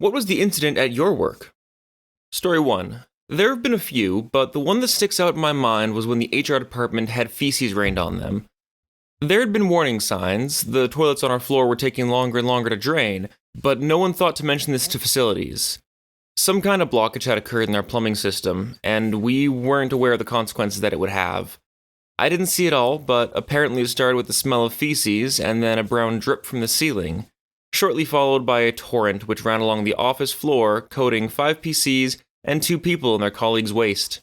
What was the incident at your work? Story 1. There have been a few, but the one that sticks out in my mind was when the HR department had feces rained on them. There had been warning signs, the toilets on our floor were taking longer and longer to drain, but no one thought to mention this to facilities. Some kind of blockage had occurred in our plumbing system, and we weren't aware of the consequences that it would have. I didn't see it all, but apparently it started with the smell of feces and then a brown drip from the ceiling, shortly followed by a torrent which ran along the office floor, coating 5 PCs and 2 people in their colleague's waist.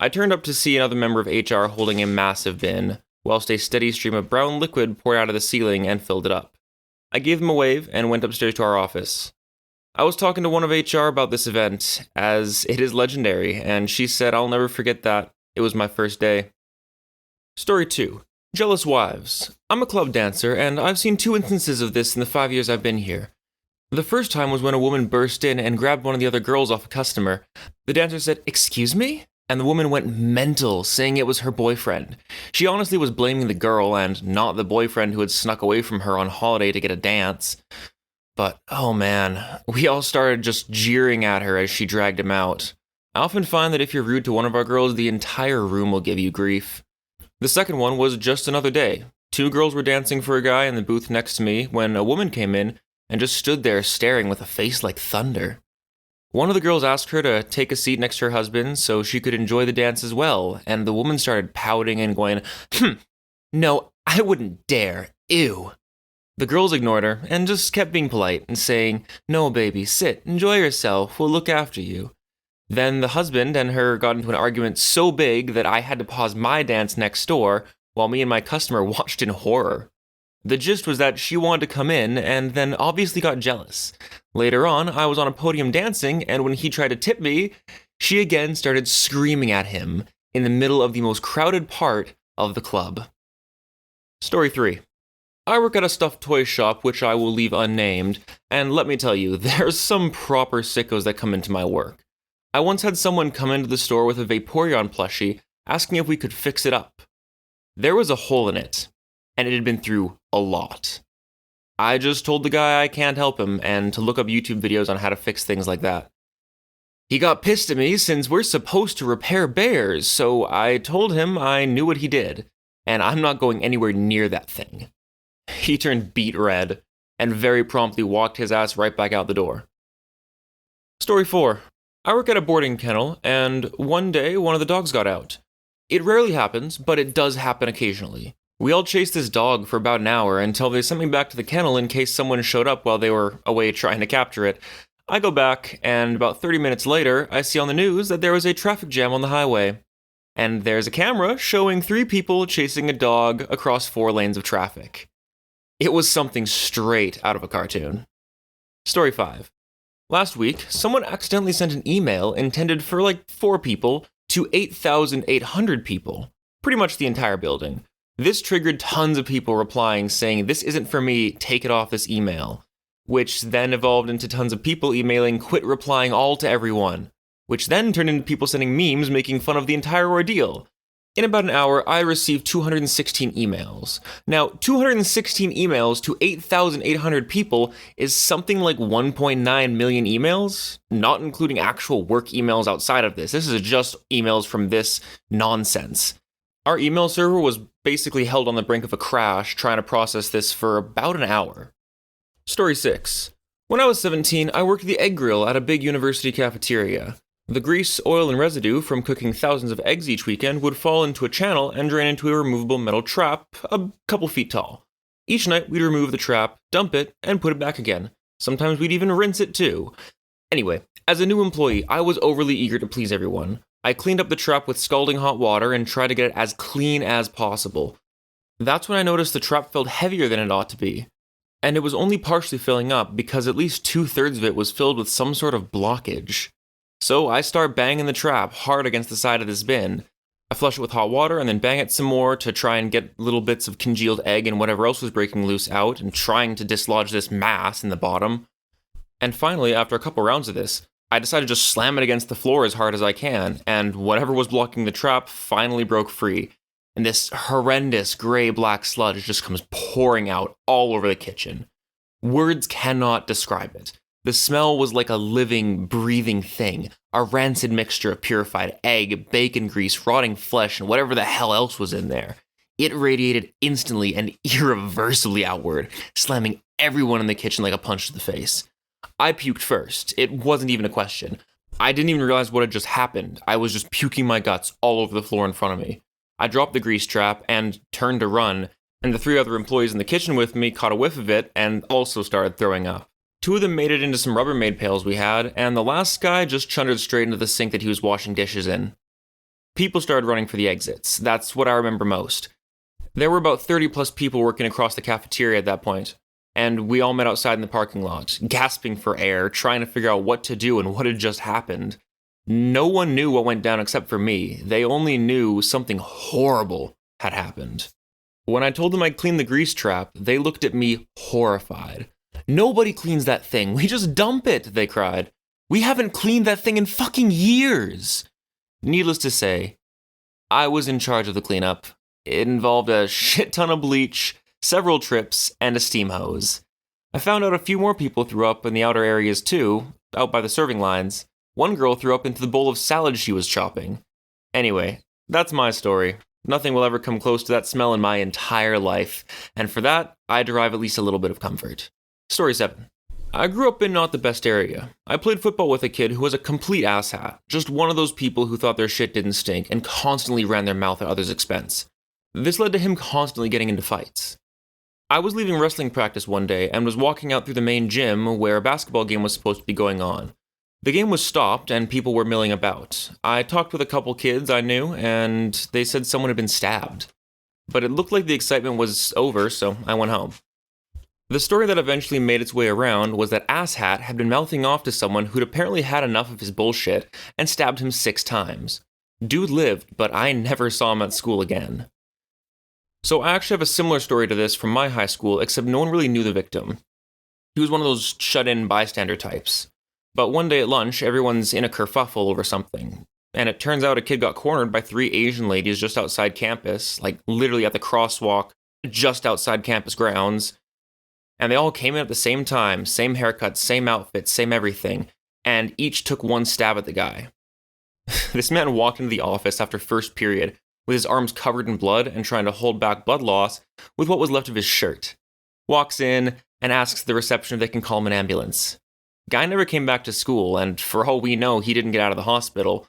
I turned up to see another member of HR holding a massive bin, whilst a steady stream of brown liquid poured out of the ceiling and filled it up. I gave him a wave and went upstairs to our office. I was talking to one of HR about this event, as it is legendary, and she said I'll never forget that. It was my first day. Story 2. Jealous wives. I'm a club dancer, and I've seen 2 instances of this in the 5 years I've been here. The first time was when a woman burst in and grabbed one of the other girls off a customer. The dancer said, "Excuse me?" And the woman went mental, saying it was her boyfriend. She honestly was blaming the girl and not the boyfriend who had snuck away from her on holiday to get a dance. But, oh man, we all started just jeering at her as she dragged him out. I often find that if you're rude to one of our girls, the entire room will give you grief. The second one was just another day. 2 girls were dancing for a guy in the booth next to me when a woman came in and just stood there staring with a face like thunder. One of the girls asked her to take a seat next to her husband so she could enjoy the dance as well, and the woman started pouting and going, "No, I wouldn't dare, ew." The girls ignored her and just kept being polite and saying, "No, baby, sit, enjoy yourself, we'll look after you." Then the husband and her got into an argument so big that I had to pause my dance next door while me and my customer watched in horror. The gist was that she wanted to come in and then obviously got jealous. Later on, I was on a podium dancing, and when he tried to tip me, she again started screaming at him in the middle of the most crowded part of the club. Story 3. I work at a stuffed toy shop which I will leave unnamed, and let me tell you, there's some proper sickos that come into my work. I once had someone come into the store with a Vaporeon plushie, asking if we could fix it up. There was a hole in it, and it had been through a lot. I just told the guy I can't help him and to look up YouTube videos on how to fix things like that. He got pissed at me since we're supposed to repair bears, so I told him I knew what he did, and I'm not going anywhere near that thing. He turned beet red, and very promptly walked his ass right back out the door. Story 4. I work at a boarding kennel, and one day one of the dogs got out. It rarely happens, but it does happen occasionally. We all chased this dog for about an hour until they sent me back to the kennel in case someone showed up while they were away trying to capture it. I go back, and about 30 minutes later, I see on the news that there was a traffic jam on the highway. And there's a camera showing 3 people chasing a dog across 4 lanes of traffic. It was something straight out of a cartoon. Story 5. Last week, someone accidentally sent an email intended for like 4 people to 8,800 people. Pretty much the entire building. This triggered tons of people replying saying, "This isn't for me, take it off this email," which then evolved into tons of people emailing, "Quit replying all to everyone," which then turned into people sending memes making fun of the entire ordeal. In about an hour, I received 216 emails. Now, 216 emails to 8,800 people is something like 1.9 million emails, not including actual work emails outside of this. This is just emails from this nonsense. Our email server was basically held on the brink of a crash trying to process this for about an hour. Story 6. When I was 17, I worked the egg grill at a big university cafeteria. The grease, oil, and residue from cooking thousands of eggs each weekend would fall into a channel and drain into a removable metal trap a couple feet tall. Each night, we'd remove the trap, dump it, and put it back again. Sometimes we'd even rinse it too. Anyway, as a new employee, I was overly eager to please everyone. I cleaned up the trap with scalding hot water and tried to get it as clean as possible. That's when I noticed the trap felt heavier than it ought to be. And it was only partially filling up because at least 2/3 of it was filled with some sort of blockage. So I start banging the trap hard against the side of this bin. I flush it with hot water and then bang it some more to try and get little bits of congealed egg and whatever else was breaking loose out and trying to dislodge this mass in the bottom. And finally, after a couple rounds of this, I decided to just slam it against the floor as hard as I can, and whatever was blocking the trap finally broke free. And this horrendous gray-black sludge just comes pouring out all over the kitchen. Words cannot describe it. The smell was like a living, breathing thing, a rancid mixture of purified egg, bacon grease, rotting flesh, and whatever the hell else was in there. It radiated instantly and irreversibly outward, slamming everyone in the kitchen like a punch to the face. I puked first. It wasn't even a question. I didn't even realize what had just happened. I was just puking my guts all over the floor in front of me. I dropped the grease trap and turned to run, and the 3 other employees in the kitchen with me caught a whiff of it and also started throwing up. 2 of them made it into some Rubbermaid pails we had, and the last guy just chundered straight into the sink that he was washing dishes in. People started running for the exits. That's what I remember most. There were about 30 plus people working across the cafeteria at that point, and we all met outside in the parking lot, gasping for air, trying to figure out what to do and what had just happened. No one knew what went down except for me. They only knew something horrible had happened. When I told them I'd cleaned the grease trap, they looked at me horrified. "Nobody cleans that thing. We just dump it," they cried. "We haven't cleaned that thing in fucking years." Needless to say, I was in charge of the cleanup. It involved a shit ton of bleach, several trips, and a steam hose. I found out a few more people threw up in the outer areas too, out by the serving lines. One girl threw up into the bowl of salad she was chopping. Anyway, that's my story. Nothing will ever come close to that smell in my entire life, and for that, I derive at least a little bit of comfort. Story 7. I grew up in not the best area. I played football with a kid who was a complete asshat, just one of those people who thought their shit didn't stink and constantly ran their mouth at others' expense. This led to him constantly getting into fights. I was leaving wrestling practice one day and was walking out through the main gym where a basketball game was supposed to be going on. The game was stopped and people were milling about. I talked with a couple kids I knew and they said someone had been stabbed. But it looked like the excitement was over, so I went home. The story that eventually made its way around was that Asshat had been mouthing off to someone who'd apparently had enough of his bullshit and stabbed him 6 times. Dude lived, but I never saw him at school again. So I actually have a similar story to this from my high school, except no one really knew the victim. He was one of those shut-in bystander types. But one day at lunch, everyone's in a kerfuffle over something. And it turns out a kid got cornered by 3 Asian ladies just outside campus, like literally at the crosswalk, just outside campus grounds. And they all came in at the same time, same haircut, same outfit, same everything, and each took one stab at the guy. This man walked into the office after first period, with his arms covered in blood and trying to hold back blood loss with what was left of his shirt. Walks in and asks the reception if they can call him an ambulance. Guy never came back to school, and for all we know, he didn't get out of the hospital.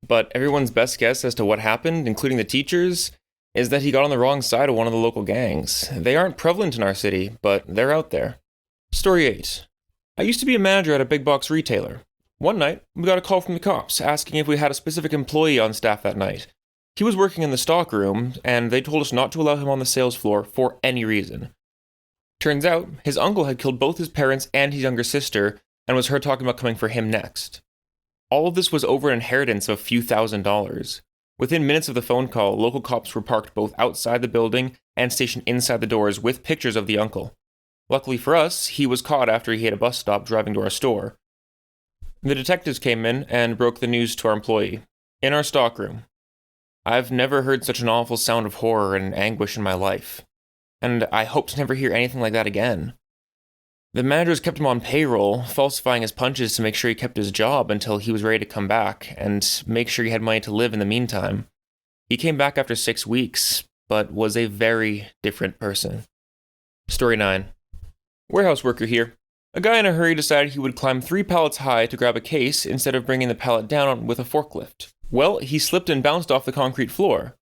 But everyone's best guess as to what happened, including the teachers, is that he got on the wrong side of one of the local gangs. They aren't prevalent in our city, but they're out there. Story 8. I used to be a manager at a big box retailer. One night, we got a call from the cops asking if we had a specific employee on staff that night. He was working in the stock room, and they told us not to allow him on the sales floor for any reason. Turns out, his uncle had killed both his parents and his younger sister, and was heard talking about coming for him next. All of this was over an inheritance of a few $1,000s. Within minutes of the phone call, local cops were parked both outside the building and stationed inside the doors with pictures of the uncle. Luckily for us, he was caught after he hit a bus stop driving to our store. The detectives came in and broke the news to our employee, in our stockroom. I've never heard such an awful sound of horror and anguish in my life, and I hope to never hear anything like that again. The managers kept him on payroll, falsifying his punches to make sure he kept his job until he was ready to come back, and make sure he had money to live in the meantime. He came back after 6 weeks, but was a very different person. Story 9. Warehouse worker here. A guy in a hurry decided he would climb 3 pallets high to grab a case instead of bringing the pallet down with a forklift. Well, he slipped and bounced off the concrete floor.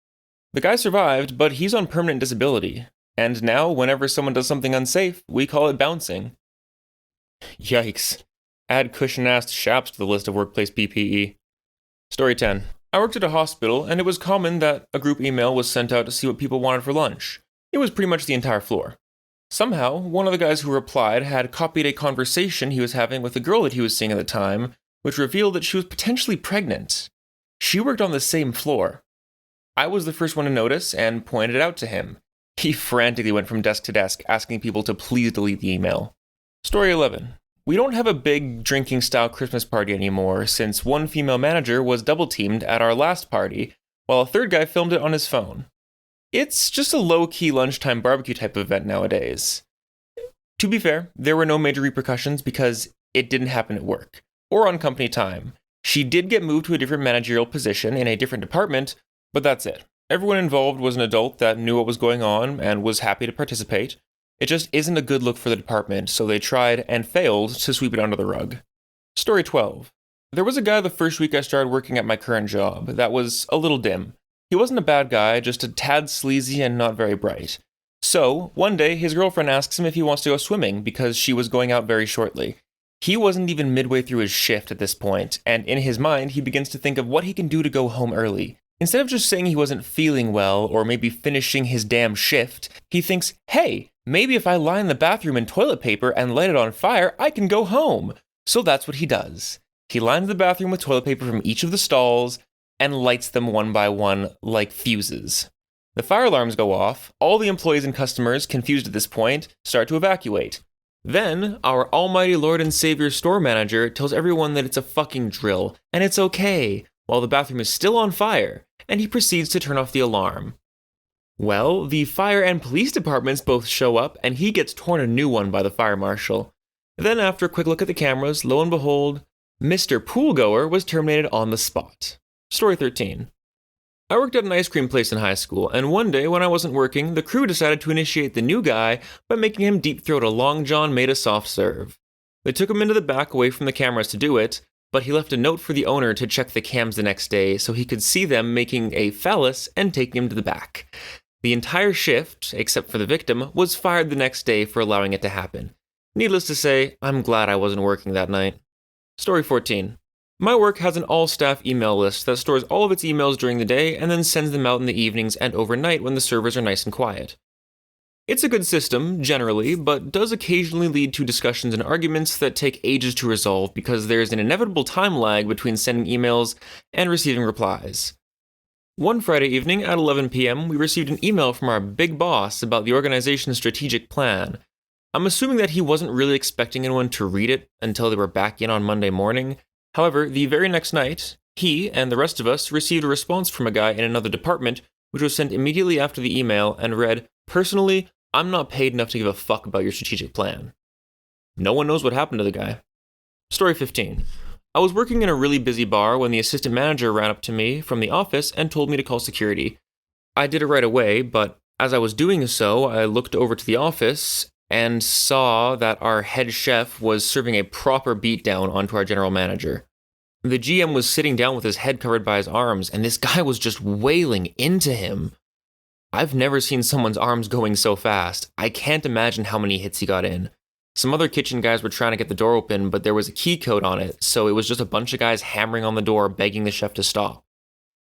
The guy survived, but he's on permanent disability, and now whenever someone does something unsafe, we call it bouncing. Yikes. Add cushion-assed shaps to the list of workplace PPE. Story 10. I worked at a hospital, and it was common that a group email was sent out to see what people wanted for lunch. It was pretty much the entire floor. Somehow, one of the guys who replied had copied a conversation he was having with a girl that he was seeing at the time, which revealed that she was potentially pregnant. She worked on the same floor. I was the first one to notice and pointed it out to him. He frantically went from desk to desk, asking people to please delete the email. Story 11. We don't have a big drinking-style Christmas party anymore, since one female manager was double-teamed at our last party, while a third guy filmed it on his phone. It's just a low-key lunchtime barbecue type of event nowadays. To be fair, there were no major repercussions because it didn't happen at work or on company time. She did get moved to a different managerial position in a different department, but that's it. Everyone involved was an adult that knew what was going on and was happy to participate. It just isn't a good look for the department, so they tried and failed to sweep it under the rug. Story 12. There was a guy the first week I started working at my current job that was a little dim. He wasn't a bad guy, just a tad sleazy and not very bright. So, one day, his girlfriend asks him if he wants to go swimming because she was going out very shortly. He wasn't even midway through his shift at this point, and in his mind, he begins to think of what he can do to go home early. Instead of just saying he wasn't feeling well or maybe finishing his damn shift, he thinks, hey, maybe if I line the bathroom in toilet paper and light it on fire, I can go home. So that's what he does. He lines the bathroom with toilet paper from each of the stalls and lights them one by one like fuses. The fire alarms go off, all the employees and customers, confused at this point, start to evacuate. Then, our almighty Lord and Savior store manager tells everyone that it's a fucking drill, and it's okay, while the bathroom is still on fire, and he proceeds to turn off the alarm. Well, the fire and police departments both show up, and he gets torn a new one by the fire marshal. Then, after a quick look at the cameras, lo and behold, Mr. Poolgoer was terminated on the spot. Story 13. I worked at an ice cream place in high school, and one day when I wasn't working, the crew decided to initiate the new guy by making him deep throat a Long John made a soft serve. They took him into the back away from the cameras to do it, but he left a note for the owner to check the cams the next day so he could see them making a phallus and taking him to the back. The entire shift, except for the victim, was fired the next day for allowing it to happen. Needless to say, I'm glad I wasn't working that night. Story 14. My work has an all-staff email list that stores all of its emails during the day and then sends them out in the evenings and overnight when the servers are nice and quiet. It's a good system, generally, but does occasionally lead to discussions and arguments that take ages to resolve because there's an inevitable time lag between sending emails and receiving replies. One Friday evening at 11 p.m., we received an email from our big boss about the organization's strategic plan. I'm assuming that he wasn't really expecting anyone to read it until they were back in on Monday morning. However, the very next night, he and the rest of us received a response from a guy in another department, which was sent immediately after the email and read, "Personally, I'm not paid enough to give a fuck about your strategic plan." No one knows what happened to the guy. Story 15. I was working in a really busy bar when the assistant manager ran up to me from the office and told me to call security. I did it right away, but as I was doing so, I looked over to the office and saw that our head chef was serving a proper beatdown onto our general manager. The GM was sitting down with his head covered by his arms, and this guy was just wailing into him. I've never seen someone's arms going so fast. I can't imagine how many hits he got in. Some other kitchen guys were trying to get the door open, but there was a key code on it, so it was just a bunch of guys hammering on the door, begging the chef to stop.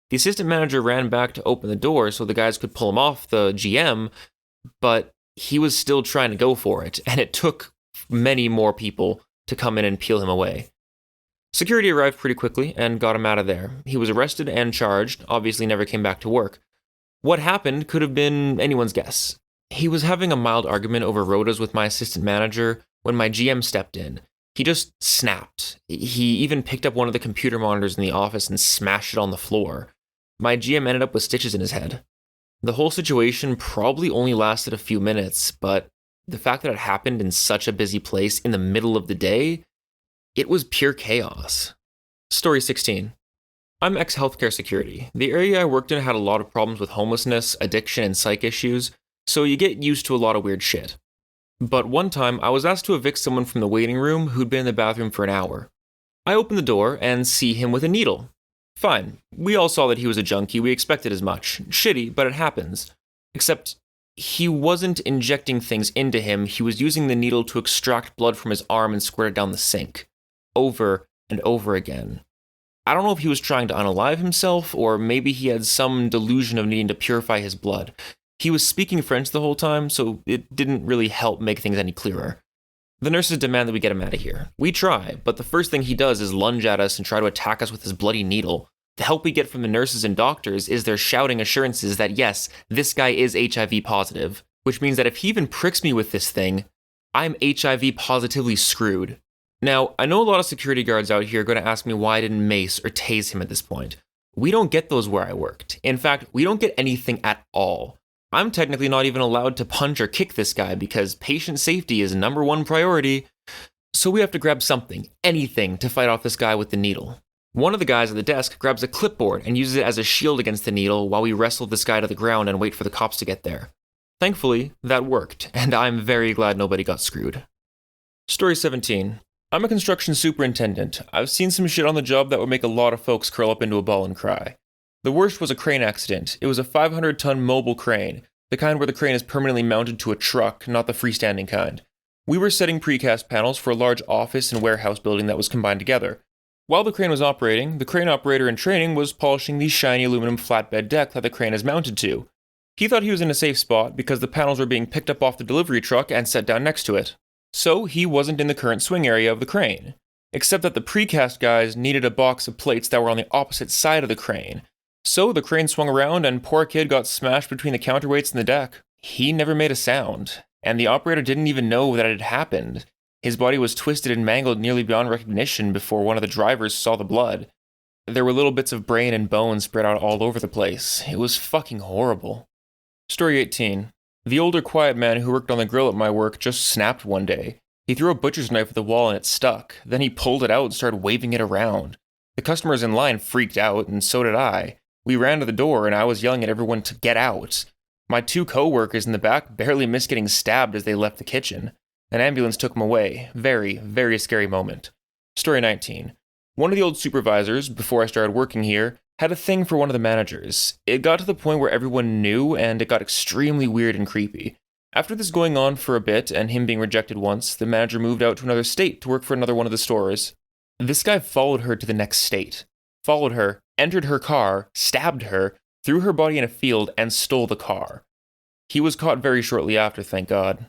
The assistant manager ran back to open the door so the guys could pull him off the GM, but he was still trying to go for it, and it took many more people to come in and peel him away. Security arrived pretty quickly and got him out of there. He was arrested and charged, obviously never came back to work. What happened could have been anyone's guess. He was having a mild argument over rotas with my assistant manager when my GM stepped in. He just snapped. He even picked up one of the computer monitors in the office and smashed it on the floor. My GM ended up with stitches in his head. The whole situation probably only lasted a few minutes, but the fact that it happened in such a busy place in the middle of the day, it was pure chaos. Story 16. I'm ex-healthcare security. The area I worked in had a lot of problems with homelessness, addiction, and psych issues, so you get used to a lot of weird shit. But one time, I was asked to evict someone from the waiting room who'd been in the bathroom for an hour. I opened the door and see him with a needle. Fine. We all saw that he was a junkie. We expected as much. Shitty, but it happens. Except, he wasn't injecting things into him. He was using the needle to extract blood from his arm and squirt it down the sink. Over and over again. I don't know if he was trying to unalive himself, or maybe he had some delusion of needing to purify his blood. He was speaking French the whole time, so it didn't really help make things any clearer. The nurses demand that we get him out of here. We try, but the first thing he does is lunge at us and try to attack us with his bloody needle. The help we get from the nurses and doctors is their shouting assurances that yes, this guy is HIV positive, which means that if he even pricks me with this thing, I'm HIV positively screwed. Now, I know a lot of security guards out here are going to ask me why I didn't mace or tase him at this point. We don't get those where I worked. In fact, we don't get anything at all. I'm technically not even allowed to punch or kick this guy because patient safety is number one priority. So we have to grab something, anything, to fight off this guy with the needle. One of the guys at the desk grabs a clipboard and uses it as a shield against the needle while we wrestle this guy to the ground and wait for the cops to get there. Thankfully, that worked, and I'm very glad nobody got screwed. Story 17. I'm a construction superintendent. I've seen some shit on the job that would make a lot of folks curl up into a ball and cry. The worst was a crane accident. It was a 500-ton mobile crane, the kind where the crane is permanently mounted to a truck, not the freestanding kind. We were setting precast panels for a large office and warehouse building that was combined together. While the crane was operating, the crane operator in training was polishing the shiny aluminum flatbed deck that the crane is mounted to. He thought he was in a safe spot because the panels were being picked up off the delivery truck and set down next to it. So he wasn't in the current swing area of the crane. Except that the precast guys needed a box of plates that were on the opposite side of the crane. So the crane swung around and poor kid got smashed between the counterweights and the deck. He never made a sound, and the operator didn't even know that it had happened. His body was twisted and mangled nearly beyond recognition before one of the drivers saw the blood. There were little bits of brain and bone spread out all over the place. It was fucking horrible. Story 18. The older quiet man who worked on the grill at my work just snapped one day. He threw a butcher's knife at the wall and it stuck. Then he pulled it out and started waving it around. The customers in line freaked out, and so did I. We ran to the door and I was yelling at everyone to get out. My 2 co-workers in the back barely missed getting stabbed as they left the kitchen. An ambulance took him away. Very, very scary moment. Story 19. One of the old supervisors, before I started working here, had a thing for one of the managers. It got to the point where everyone knew, and it got extremely weird and creepy. After this going on for a bit, and him being rejected once, the manager moved out to another state to work for another one of the stores. This guy followed her to the next state. Followed her, entered her car, stabbed her, threw her body in a field, and stole the car. He was caught very shortly after, thank God.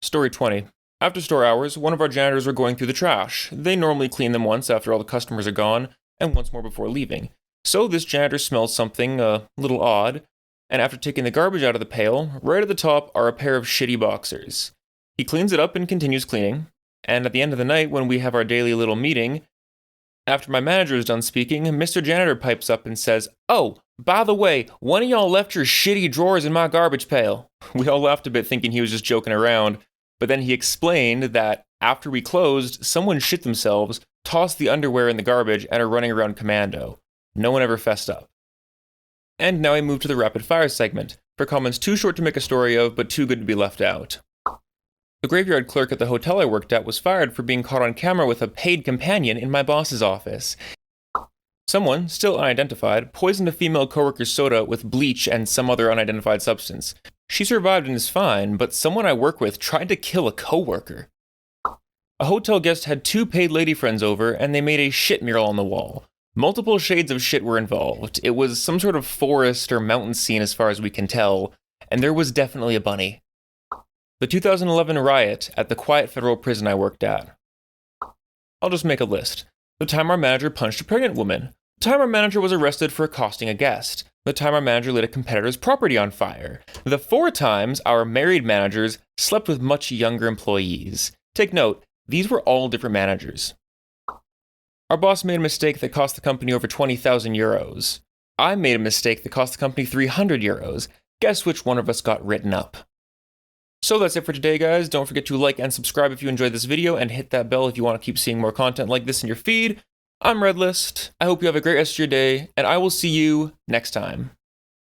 Story 20. After store hours, one of our janitors were going through the trash. They normally clean them once after all the customers are gone, and once more before leaving. So this janitor smelled something a little odd, and after taking the garbage out of the pail, right at the top are a pair of shitty boxers. He cleans it up and continues cleaning, and at the end of the night when we have our daily little meeting, after my manager is done speaking, Mr. Janitor pipes up and says, "Oh, by the way, one of y'all left your shitty drawers in my garbage pail." We all laughed a bit thinking he was just joking around, but then he explained that after we closed, someone shit themselves, tossed the underwear in the garbage, and are running around commando. No one ever fessed up. And now I move to the rapid fire segment, for comments too short to make a story of, but too good to be left out. The graveyard clerk at the hotel I worked at was fired for being caught on camera with a paid companion in my boss's office. Someone, still unidentified, poisoned a female coworker's soda with bleach and some other unidentified substance. She survived and is fine, but someone I work with tried to kill a coworker. A hotel guest had 2 paid lady friends over, and they made a shit mural on the wall. Multiple shades of shit were involved. It was some sort of forest or mountain scene as far as we can tell, and there was definitely a bunny. The 2011 riot at the quiet federal prison I worked at. I'll just make a list. The time our manager punched a pregnant woman. The time our manager was arrested for accosting a guest. The time our manager lit a competitor's property on fire. The 4 times our married managers slept with much younger employees. Take note, these were all different managers. Our boss made a mistake that cost the company over 20,000 euros. I made a mistake that cost the company 300 euros. Guess which one of us got written up? So that's it for today, guys. Don't forget to like and subscribe if you enjoyed this video, and hit that bell if you want to keep seeing more content like this in your feed. I'm ReddList. I hope you have a great rest of your day, and I will see you next time.